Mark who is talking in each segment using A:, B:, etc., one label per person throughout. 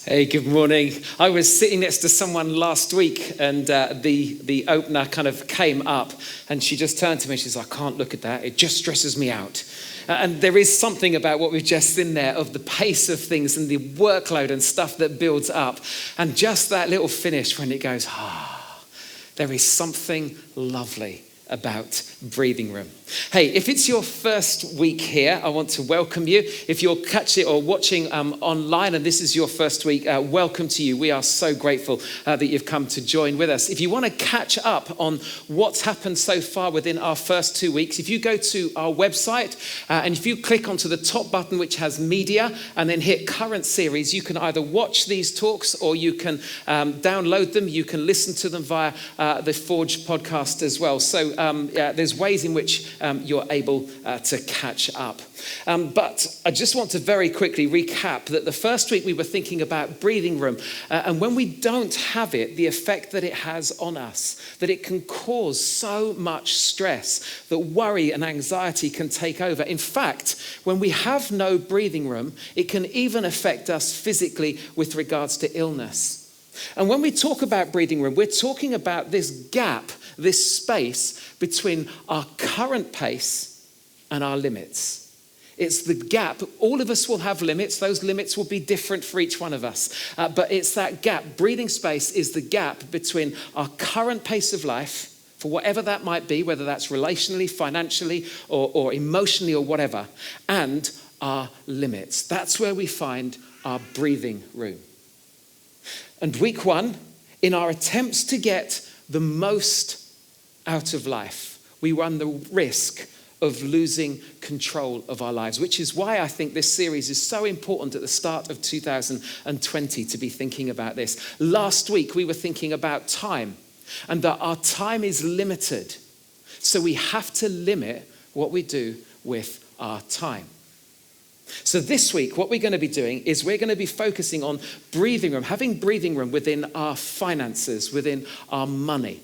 A: Hey, good morning. I was sitting next to someone last week and the opener kind of came up and she just turned to me. She's like, I can't look at that. It just stresses me out. And there is something about what we've just seen there of the pace of things and the workload and stuff that builds up. And just that little finish when it goes, there is something lovely about breathing room. Hey, if it's your first week here, I want to welcome you. If you're catching or watching online and this is your first week, welcome to you. We are so grateful that you've come to join with us. If you want to catch up on what's happened so far within our first 2 weeks, if you go to our website and if you click onto the top button which has media and then hit current series, you can either watch these talks or you can download them. You can listen to them via the Forge podcast as well. So there's ways in which you're able to catch up. But I just want to very quickly recap that the first week we were thinking about breathing room. And when we don't have it, the effect that it has on us, that it can cause so much stress, that worry and anxiety can take over. In fact, when we have no breathing room, it can even affect us physically with regards to illness. And when we talk about breathing room, we're talking about this gap, this space between our current pace and our limits. It's the gap. All of us will have limits. Those limits will be different for each one of us. But it's that gap. Breathing space is the gap between our current pace of life, for whatever that might be, whether that's relationally, financially, or emotionally, or whatever, and our limits. That's where we find our breathing room. And week one, in our attempts to get the most out of life, we run the risk of losing control of our lives, which is why I think this series is so important at the start of 2020 to be thinking about this. Last week, we were thinking about time and that our time is limited. So we have to limit what we do with our time. So this week, what we're going to be doing is we're going to be focusing on breathing room, having breathing room within our finances, within our money.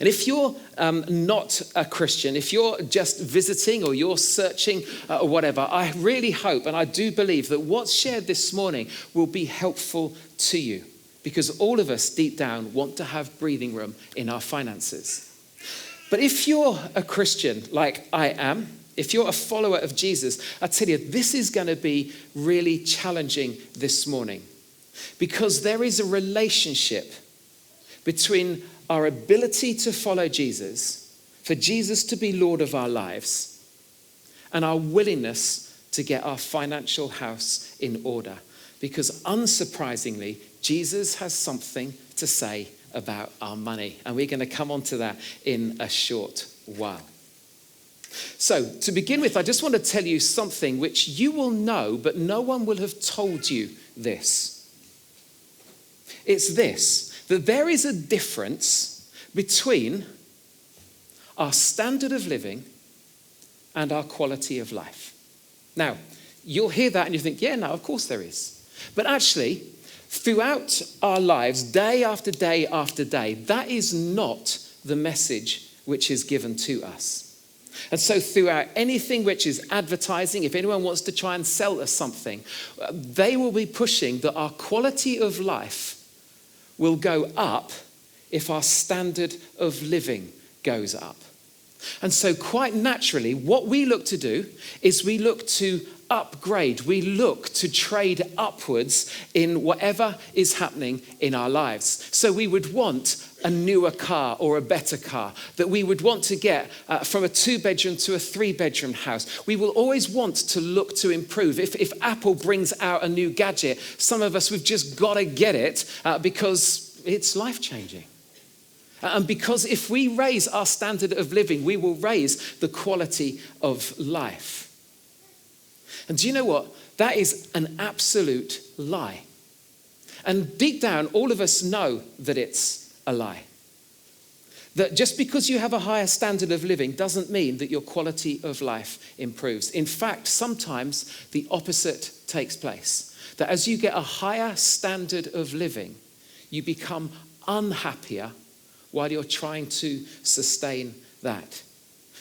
A: And if you're not a Christian, if you're just visiting or you're searching or whatever, I really hope and I do believe that what's shared this morning will be helpful to you, because all of us deep down want to have breathing room in our finances. But if you're a Christian like I am, if you're a follower of Jesus, I tell you, this is going to be really challenging this morning, because there is a relationship between our ability to follow Jesus, for Jesus to be Lord of our lives, and our willingness to get our financial house in order. Because unsurprisingly, Jesus has something to say about our money. And we're going to come on to that in a short while. So to begin with, I just want to tell you something which you will know, but no one will have told you this. It's this, that there is a difference between our standard of living and our quality of life. Now, you'll hear that and you think, yeah, no, of course there is. But actually, throughout our lives, day after day after day, that is not the message which is given to us. And so throughout anything which is advertising, if anyone wants to try and sell us something, they will be pushing that our quality of life will go up if our standard of living goes up. And so quite naturally, what we look to do is we look to upgrade. We look to trade upwards in whatever is happening in our lives. So we would want a newer car or a better car, that we would want to get from a 2-bedroom to a 3-bedroom house. We will always want to look to improve. If Apple brings out a new gadget, some of us, we've just got to get it because it's life-changing. And because if we raise our standard of living, we will raise the quality of life. And do you know what? That is an absolute lie. And deep down, all of us know that it's a lie. That just because you have a higher standard of living doesn't mean that your quality of life improves. In fact, sometimes the opposite takes place. That as you get a higher standard of living, you become unhappier while you're trying to sustain that.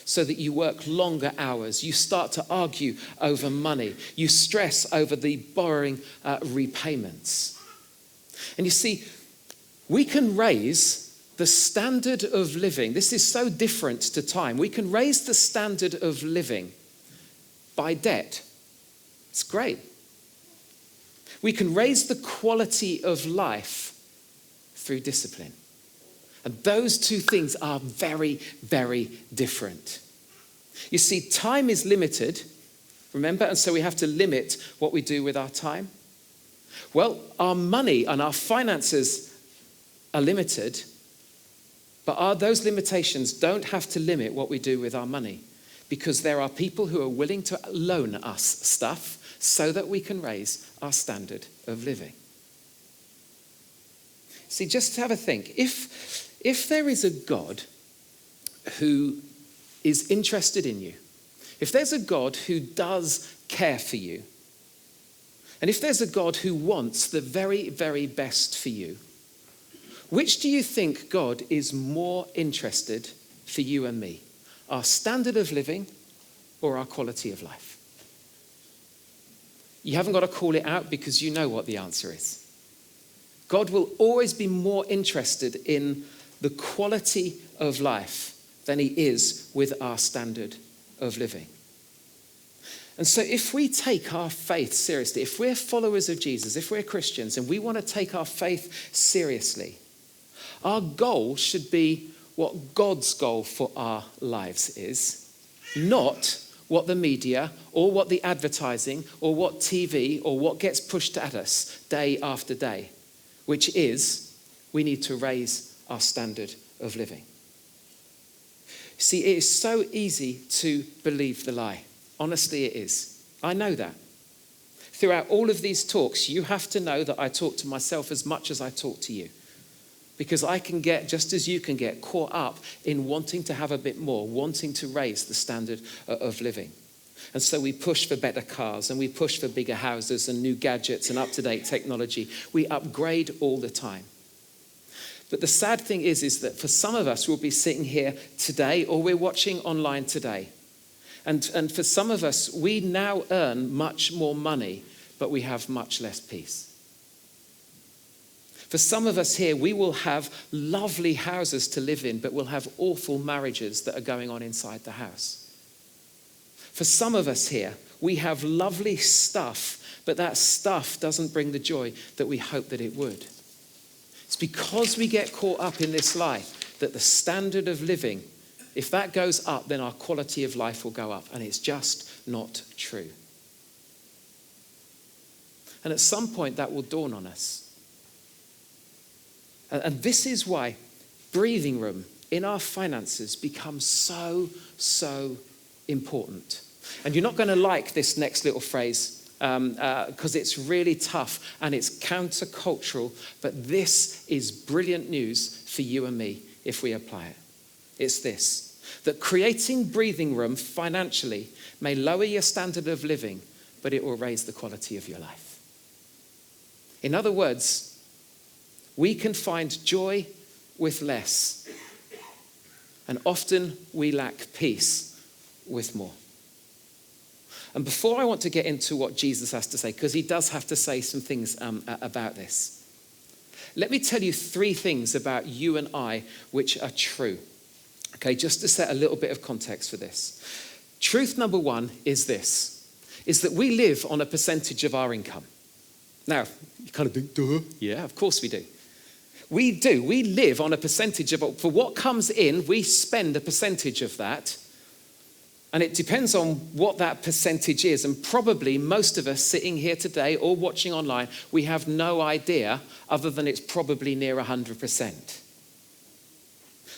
A: So that you work longer hours, you start to argue over money, you stress over the borrowing repayments. And you see, we can raise the standard of living. This is so different to time. We can raise the standard of living by debt. It's great. We can raise the quality of life through discipline. And those two things are very, very different. You see, time is limited, remember? And so we have to limit what we do with our time. Well, our money and our finances are limited, but those limitations don't have to limit what we do with our money, because there are people who are willing to loan us stuff so that we can raise our standard of living. See, just have a think. If there is a God who is interested in you, if there's a God who does care for you, and if there's a God who wants the very, very best for you, which do you think God is more interested for you and me? Our standard of living or our quality of life? You haven't got to call it out because you know what the answer is. God will always be more interested in the quality of life than he is with our standard of living. And so if we take our faith seriously, if we're followers of Jesus, if we're Christians and we want to take our faith seriously, our goal should be what God's goal for our lives is, not what the media or what the advertising or what TV or what gets pushed at us day after day, which is we need to raise our standard of living. See, it is so easy to believe the lie. Honestly, it is. I know that. Throughout all of these talks, you have to know that I talk to myself as much as I talk to you. Because I can get, just as you can get, caught up in wanting to have a bit more, wanting to raise the standard of living. And so we push for better cars and we push for bigger houses and new gadgets and up-to-date technology. We upgrade all the time. But the sad thing is that for some of us, we'll be sitting here today or we're watching online today. And for some of us, we now earn much more money, but we have much less peace. For some of us here, we will have lovely houses to live in, but we'll have awful marriages that are going on inside the house. For some of us here, we have lovely stuff, but that stuff doesn't bring the joy that we hope that it would. It's because we get caught up in this lie that the standard of living, if that goes up, then our quality of life will go up. And it's just not true. And at some point, that will dawn on us. And this is why breathing room in our finances becomes so, so important. And you're not going to like this next little phrase because it's really tough and it's countercultural, but this is brilliant news for you and me if we apply it. It's this, that creating breathing room financially may lower your standard of living, but it will raise the quality of your life. In other words, we can find joy with less, and often we lack peace with more. And before I want to get into what Jesus has to say, because he does have to say some things about this, let me tell you 3 things about you and I which are true. Okay, just to set a little bit of context for this. Truth number 1 is this, is that we live on a percentage of our income. Now, you kind of think, duh. Yeah, of course we do. We do. We live on a percentage of, for what comes in, we spend a percentage of that. And it depends on what that percentage is. And probably most of us sitting here today or watching online, we have no idea other than it's probably near 100%.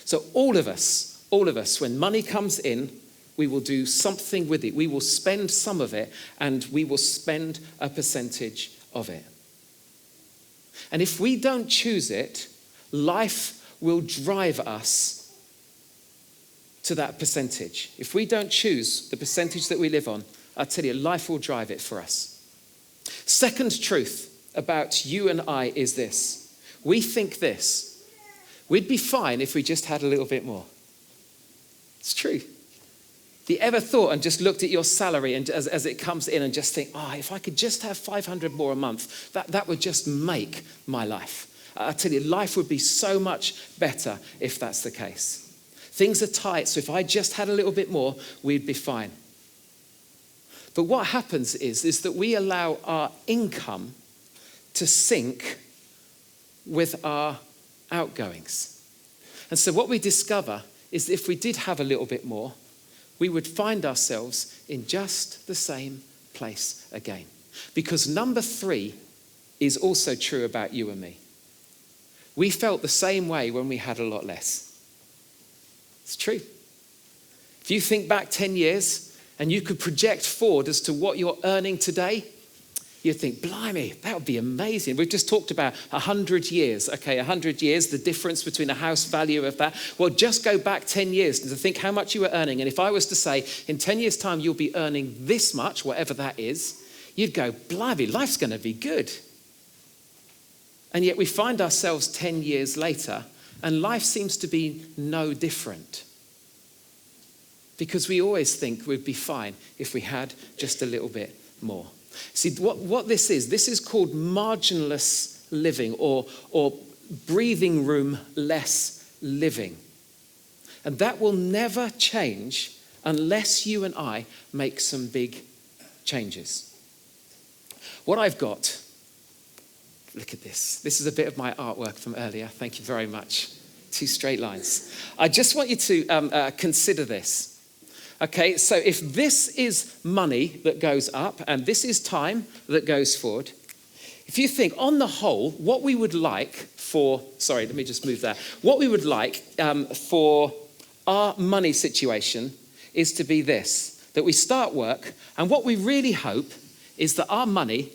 A: So all of us, when money comes in, we will do something with it. We will spend some of it and we will spend a percentage of it. And if we don't choose it, life will drive us to that percentage. If we don't choose the percentage that we live on, I tell you, life will drive it for us. Second truth about you and I is this. We think this. We'd be fine if we just had a little bit more. It's true. Have you ever thought and just looked at your salary and as it comes in and just think, if I could just have 500 more a month, that would just make my life. I tell you, life would be so much better if that's the case. Things are tight, so if I just had a little bit more, we'd be fine. But what happens is that we allow our income to sync with our outgoings. And so what we discover is that if we did have a little bit more, we would find ourselves in just the same place again. Because number 3 is also true about you and me. We felt the same way when we had a lot less. It's true. If you think back 10 years and you could project forward as to what you're earning today, you'd think, blimey, that would be amazing. We've just talked about 100 years. Okay, 100 years, the difference between a house value of that. Well, just go back 10 years to think how much you were earning. And if I was to say, in 10 years' time, you'll be earning this much, whatever that is, you'd go, blimey, life's going to be good. And yet we find ourselves 10 years later, and life seems to be no different. Because we always think we'd be fine if we had just a little bit more. See, what this is called marginless living or breathing room less living. And that will never change unless you and I make some big changes. What I've got, look at this. This is a bit of my artwork from earlier. Thank you very much. 2 straight lines. I just want you to consider this. Okay, so if this is money that goes up and this is time that goes forward, if you think on the whole, what we would like for, what we would like for our money situation is to be this, that we start work and what we really hope is that our money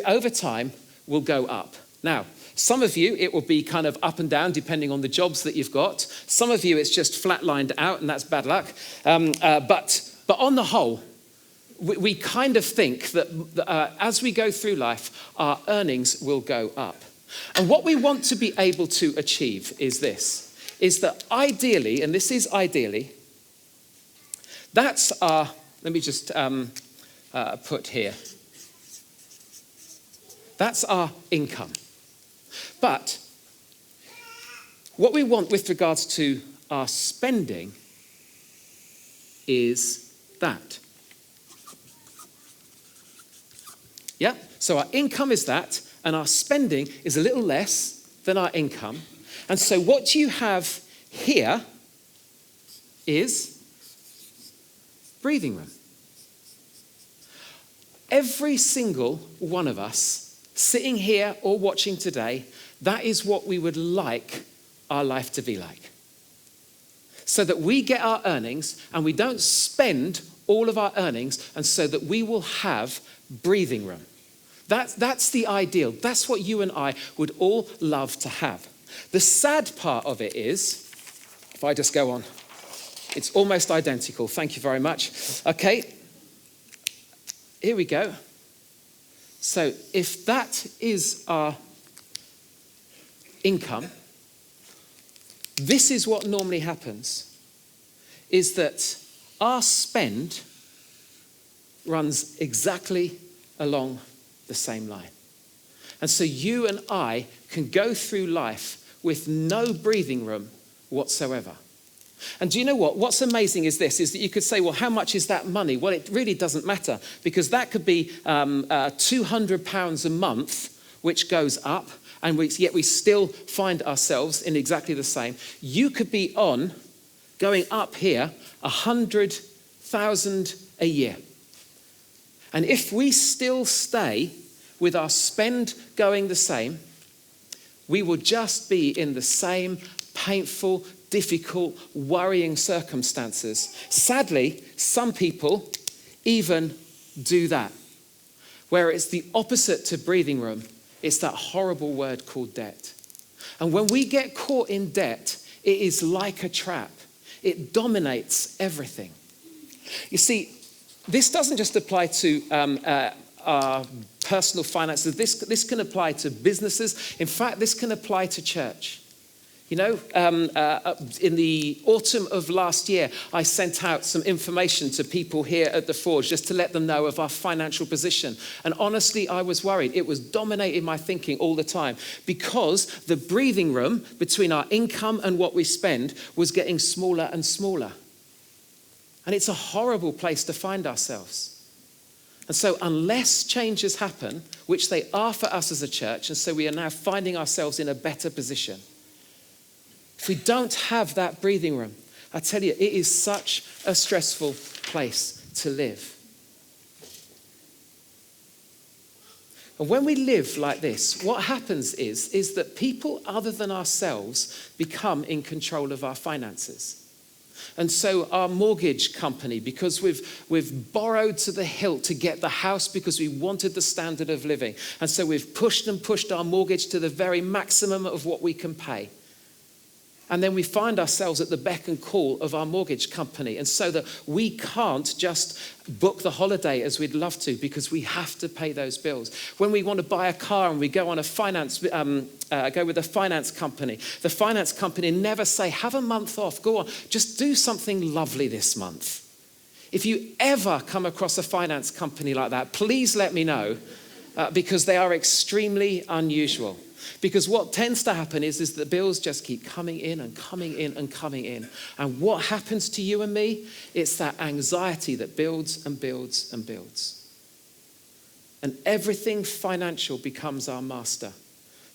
A: over time will go up. Now, some of you, it will be kind of up and down depending on the jobs that you've got. Some of you, it's just flatlined out and that's bad luck. But on the whole, we kind of think that as we go through life, our earnings will go up. And what we want to be able to achieve is this, is that ideally, and this is ideally, that's our, let me just put here, that's our income. But what we want with regards to our spending is that. Yeah, so our income is that, and our spending is a little less than our income. And so what you have here is breathing room. Every single one of us sitting here or watching today, that is what we would like our life to be like. So that we get our earnings and we don't spend all of our earnings, and so that we will have breathing room. That's the ideal. That's what you and I would all love to have. The sad part of it is, if I just go on, it's almost identical. Thank you very much. Okay, here we go. So if that is our income, this is what normally happens, is that our spend runs exactly along the same line. And so you and I can go through life with no breathing room whatsoever. And do you know what? What's amazing is this, is that you could say, well, how much is that money? Well, it really doesn't matter, because that could be £200 a month, which goes up, and yet we still find ourselves in exactly the same. You could be on, going up here, 100,000 a year. And if we still stay with our spend going the same, we will just be in the same painful, difficult, worrying circumstances. Sadly, some people even do that, where it's the opposite to breathing room. It's that horrible word called debt. And when we get caught in debt, it is like a trap. It dominates everything. You see, this doesn't just apply to our personal finances. This can apply to businesses. In fact, this can apply to church. You know, in the autumn of last year, I sent out some information to people here at the Forge just to let them know of our financial position. And honestly, I was worried. It was dominating my thinking all the time because the breathing room between our income and what we spend was getting smaller and smaller. And it's a horrible place to find ourselves. And so unless changes happen, which they are for us as a church, and so we are now finding ourselves in a better position, if we don't have that breathing room, I tell you, it is such a stressful place to live. And when we live like this, what happens is that people other than ourselves become in control of our finances. And so our mortgage company, because we've borrowed to the hilt to get the house because we wanted the standard of living. And so we've pushed our mortgage to the very maximum of what we can pay. And then we find ourselves at the beck and call of our mortgage company. And so that we can't just book the holiday as we'd love to because we have to pay those bills. When we want to buy a car and we go on a go with a finance company, the finance company never say, have a month off, go on, just do something lovely this month. If you ever come across a finance company like that, please let me know because they are extremely unusual. Because what tends to happen is the bills just keep coming in and coming in and coming in. And what happens to you and me? It's that anxiety that builds and builds and builds. And everything financial becomes our master.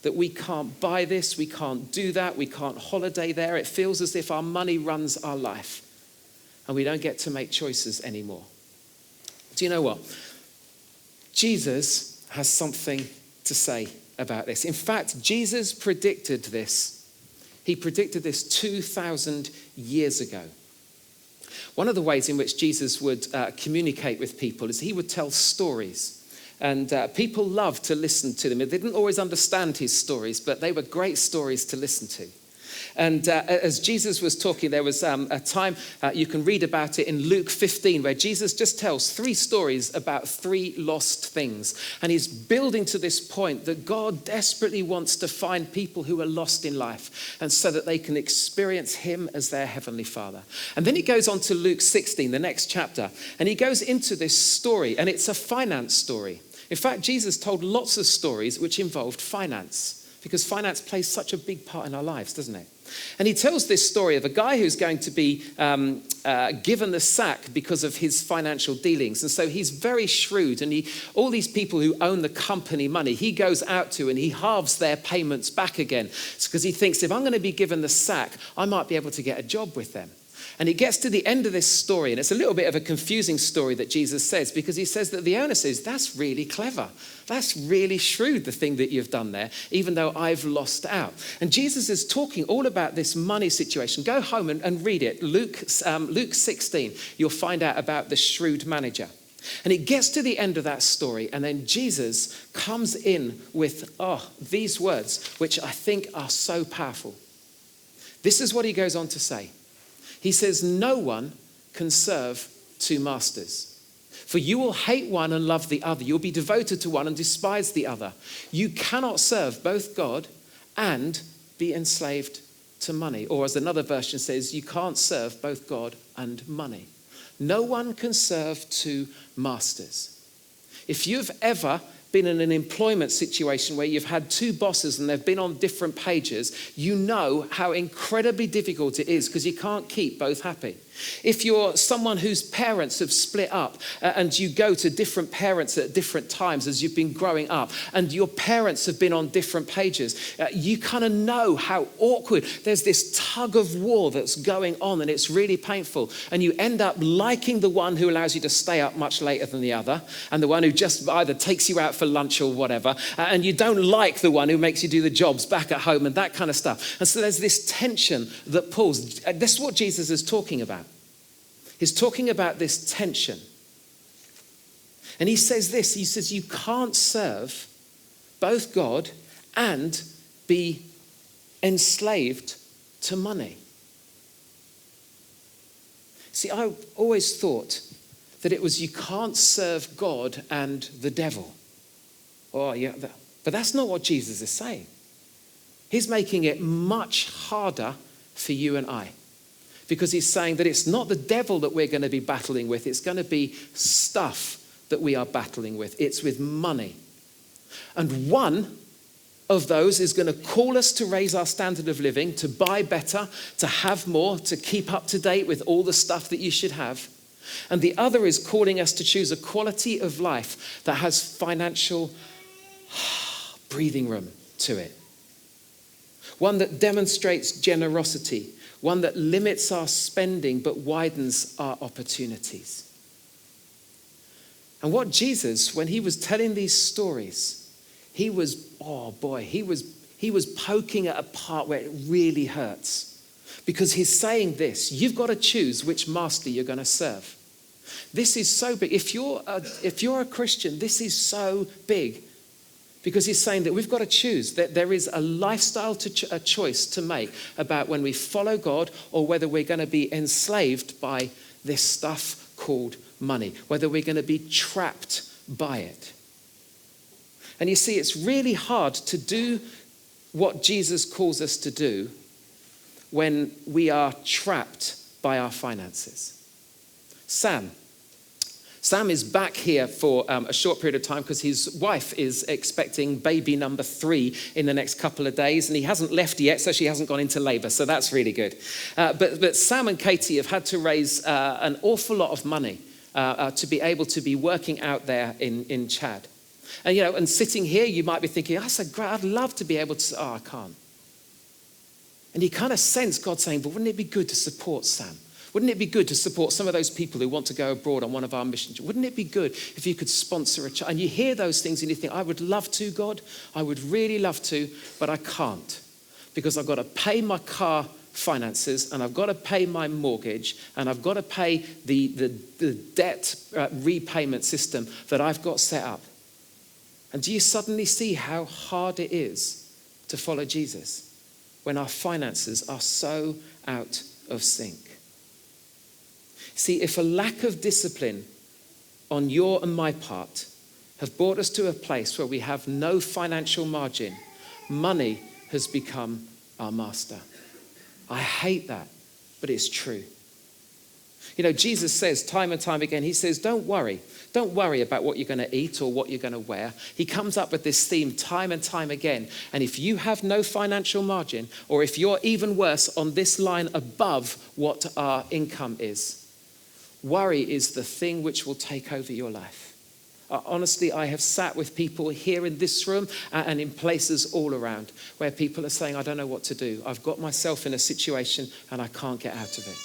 A: That we can't buy this, we can't do that, we can't holiday there. It feels as if our money runs our life. And we don't get to make choices anymore. Do you know what? Jesus has something to say about this. In fact, Jesus predicted this. He predicted this 2,000 years ago. One of the ways in which Jesus would communicate with people is he would tell stories. And people loved to listen to them. They didn't always understand his stories, but they were great stories to listen to. And as Jesus was talking, there was a time, you can read about it in Luke 15, where Jesus just tells 3 stories about 3 lost things. And he's building to this point that God desperately wants to find people who are lost in life, and so that they can experience him as their heavenly Father. And then he goes on to Luke 16, the next chapter, and he goes into this story, and it's a finance story. In fact, Jesus told lots of stories which involved finance, because finance plays such a big part in our lives, doesn't it? And he tells this story of a guy who's going to be given the sack because of his financial dealings. And so he's very shrewd, and all these people who own the company money, he goes out to and he halves their payments back again. It's because he thinks, if I'm going to be given the sack, I might be able to get a job with them. And it gets to the end of this story, and it's a little bit of a confusing story that Jesus says, because he says that the owner says, that's really clever. That's really shrewd, the thing that you've done there, even though I've lost out. And Jesus is talking all about this money situation. Go home and read it. Luke 16, you'll find out about the shrewd manager. And it gets to the end of that story, and then Jesus comes in with these words, which I think are so powerful. This is what he goes on to say. He says, no one can serve 2 masters. For you will hate one and love the other. You'll be devoted to one and despise the other. You cannot serve both God and be enslaved to money. Or as another version says, you can't serve both God and money. No one can serve 2 masters. If you've ever been in an employment situation where you've had 2 bosses and they've been on different pages, you know how incredibly difficult it is because you can't keep both happy. If you're someone whose parents have split up and you go to different parents at different times as you've been growing up, and your parents have been on different pages, you kind of know how awkward. There's this tug of war that's going on, and it's really painful. And you end up liking the one who allows you to stay up much later than the other, and the one who just either takes you out for lunch or whatever, and you don't like the one who makes you do the jobs back at home and that kind of stuff. And so there's this tension that pulls. This is what Jesus is talking about. He's talking about this tension. And he says this, he says, you can't serve both God and be enslaved to money. See, I always thought that it was you can't serve God and the devil. Oh, yeah, but that's not what Jesus is saying. He's making it much harder for you and I, because he's saying that it's not the devil that we're going to be battling with. It's going to be stuff that we are battling with. It's with money. And one of those is going to call us to raise our standard of living, to buy better, to have more, to keep up to date with all the stuff that you should have. And the other is calling us to choose a quality of life that has financial breathing room to it. One that demonstrates generosity, one that limits our spending but widens our opportunities. And what Jesus, when he was telling these stories, he was poking at a part where it really hurts. Because he's saying this: you've got to choose which master you're going to serve. This is so big. If you're a Christian, this is so big. Because he's saying that we've got to choose, that there is a lifestyle a choice to make about when we follow God, or whether we're going to be enslaved by this stuff called money, whether we're going to be trapped by it. And you see, it's really hard to do what Jesus calls us to do when we are trapped by our finances. Sam is back here for a short period of time because his wife is expecting baby number 3 in the next couple of days, and he hasn't left yet, so she hasn't gone into labour, so that's really good. But Sam and Katie have had to raise an awful lot of money to be able to be working out there in Chad. And, and sitting here, you might be thinking, I'd love to be able to, I can't. And you kind of sense God saying, but wouldn't it be good to support Sam? Wouldn't it be good to support some of those people who want to go abroad on one of our missions? Wouldn't it be good if you could sponsor a child? And you hear those things and you think, I would love to, God. I would really love to, but I can't, because I've got to pay my car finances, and I've got to pay my mortgage, and I've got to pay the debt repayment system that I've got set up. And do you suddenly see how hard it is to follow Jesus when our finances are so out of sync? See, if a lack of discipline on your and my part have brought us to a place where we have no financial margin, money has become our master. I hate that, but it's true. Jesus says time and time again, he says, don't worry about what you're going to eat or what you're going to wear. He comes up with this theme time and time again. And if you have no financial margin, or if you're even worse on this line above what our income is, worry is the thing which will take over your life. Honestly, I have sat with people here in this room and in places all around where people are saying, I don't know what to do. I've got myself in a situation and I can't get out of it.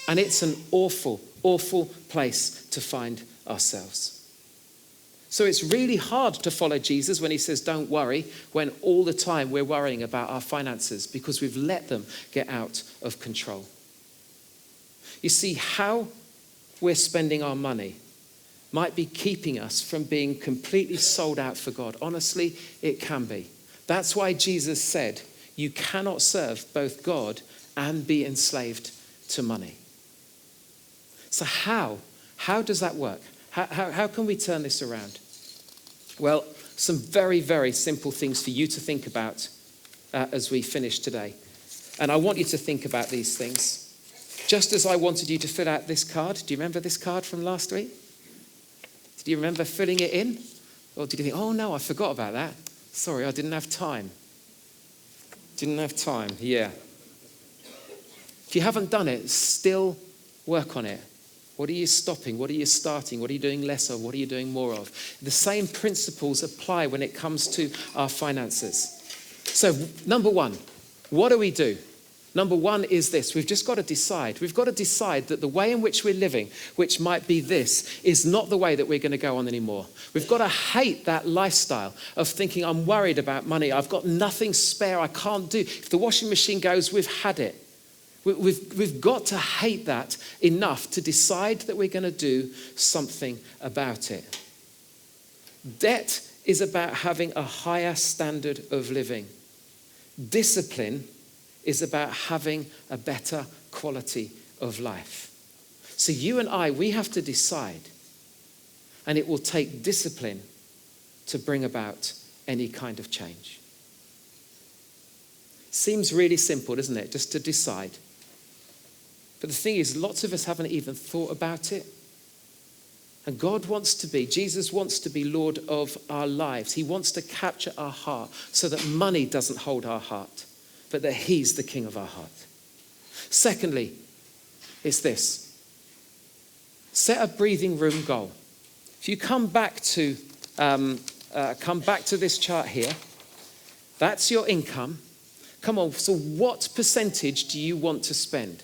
A: And it's an awful, awful place to find ourselves. So it's really hard to follow Jesus when he says, don't worry, when all the time we're worrying about our finances because we've let them get out of control. You see, how we're spending our money might be keeping us from being completely sold out for God. Honestly, it can be. That's why Jesus said, you cannot serve both God and be enslaved to money. So how does that work? How can we turn this around? Well, some very, very simple things for you to think about as we finish today. And I want you to think about these things. Just as I wanted you to fill out this card. Do you remember this card from last week? Did you remember filling it in? Or did you think, oh no, I forgot about that. Sorry, I didn't have time. Yeah. If you haven't done it, still work on it. What are you stopping? What are you starting? What are you doing less of? What are you doing more of? The same principles apply when it comes to our finances. So, number one, what do we do? Number one is this. We've just got to decide. We've got to decide that the way in which we're living, which might be this, is not the way that we're going to go on anymore. We've got to hate that lifestyle of thinking, I'm worried about money. I've got nothing spare. I can't do. If the washing machine goes, we've had it. We've got to hate that enough to decide that we're going to do something about it. Debt is about having a higher standard of living. Discipline is about having a better quality of life. So you and I, we have to decide, and it will take discipline to bring about any kind of change. Seems really simple, doesn't it? Just to decide. But the thing is, lots of us haven't even thought about it. And Jesus wants to be Lord of our lives. He wants to capture our heart so that money doesn't hold our heart, but that he's the king of our heart. Secondly, it's this. Set a breathing room goal. If you come back to this chart here, that's your income. Come on, so what percentage do you want to spend?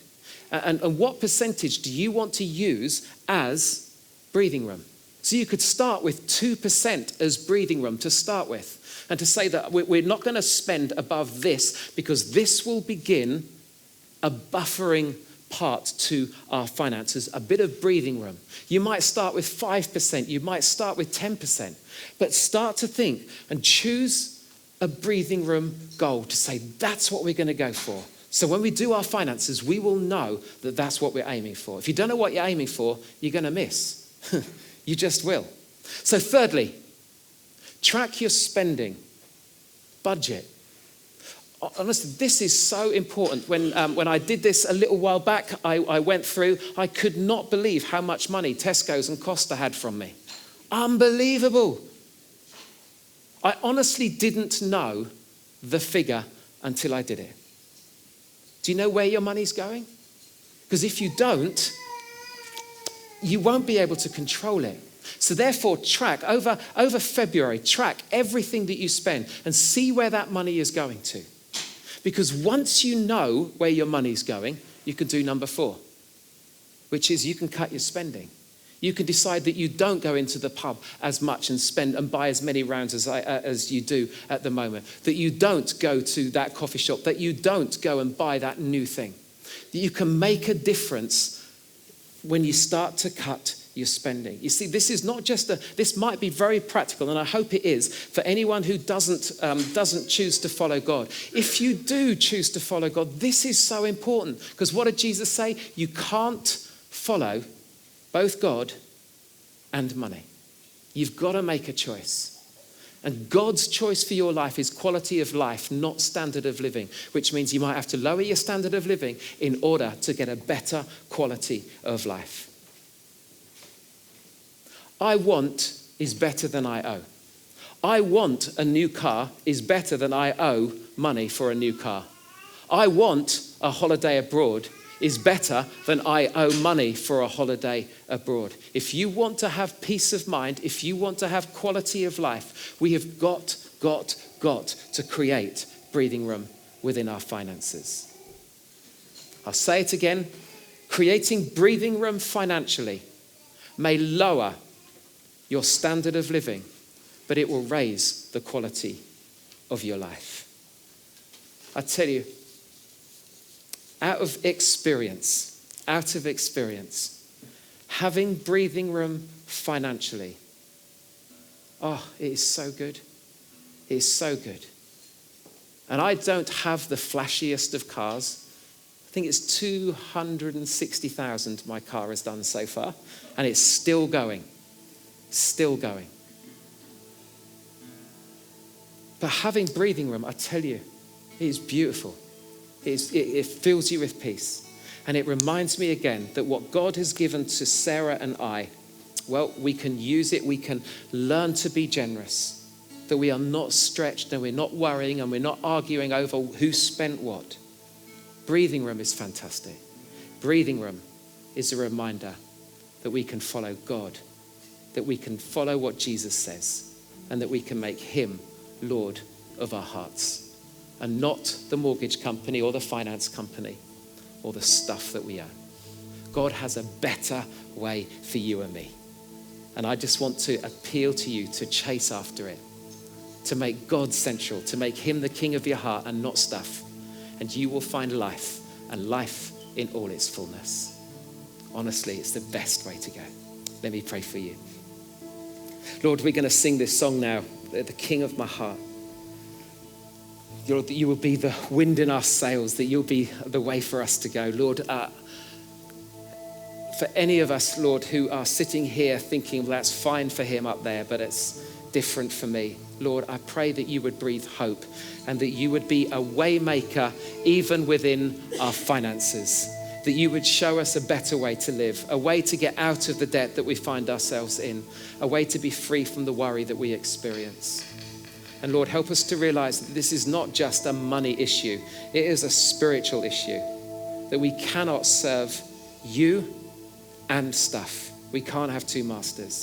A: And what percentage do you want to use as breathing room? So you could start with 2% as breathing room to start with. And to say that we're not going to spend above this because this will begin a buffering part to our finances, a bit of breathing room. You might start with 5%, you might start with 10%, but start to think and choose a breathing room goal to say that's what we're going to go for. So when we do our finances, we will know that that's what we're aiming for. If you don't know what you're aiming for, you're going to miss. You just will. So thirdly, track your spending. Budget. Honestly, this is so important. When I did this a little while back, I went through, I could not believe how much money Tesco's and Costa had from me. Unbelievable. I honestly didn't know the figure until I did it. Do you know where your money's going? Because if you don't, you won't be able to control it. So therefore, track over February, track everything that you spend and see where that money is going to. Because once you know where your money's going, you can do number 4, which is you can cut your spending. You can decide that you don't go into the pub as much and spend and buy as many rounds as you do at the moment. That you don't go to that coffee shop. That you don't go and buy that new thing. That you can make a difference when you start to cut your spending. You see, this is not just this might be very practical, and I hope it is for anyone who doesn't choose to follow God. If you do choose to follow God, this is so important, because what did Jesus say? You can't follow both God and money. You've got to make a choice. And God's choice for your life is quality of life, not standard of living, which means you might have to lower your standard of living in order to get a better quality of life. I want is better than I owe. I want a new car is better than I owe money for a new car. I want a holiday abroad is better than I owe money for a holiday abroad. If you want to have peace of mind, if you want to have quality of life, we have got to create breathing room within our finances. I'll say it again. Creating breathing room financially may lower your standard of living, but it will raise the quality of your life. I tell you, out of experience, having breathing room financially, it is so good. It is so good. And I don't have the flashiest of cars. I think it's 260,000 my car has done so far, and it's still going. Still going. But having breathing room, I tell you, it is beautiful. It fills you with peace. And it reminds me again that what God has given to Sarah and I, well, we can use it. We can learn to be generous. That we are not stretched and we're not worrying and we're not arguing over who spent what. Breathing room is fantastic. Breathing room is a reminder that we can follow God, that we can follow what Jesus says, and that we can make him Lord of our hearts, and not the mortgage company or the finance company or the stuff that we own. God has a better way for you and me. And I just want to appeal to you to chase after it, to make God central, to make him the king of your heart and not stuff. And you will find life, and life in all its fullness. Honestly, it's the best way to go. Let me pray for you. Lord, we're going to sing this song now, the King of my heart. Lord, that you will be the wind in our sails, that you'll be the way for us to go. Lord, for any of us, Lord, who are sitting here thinking, well, that's fine for him up there, but it's different for me. Lord, I pray that you would breathe hope and that you would be a way maker even within our finances, that you would show us a better way to live, a way to get out of the debt that we find ourselves in, a way to be free from the worry that we experience. And Lord, help us to realize that this is not just a money issue. It is a spiritual issue, that we cannot serve you and stuff. We can't have two masters.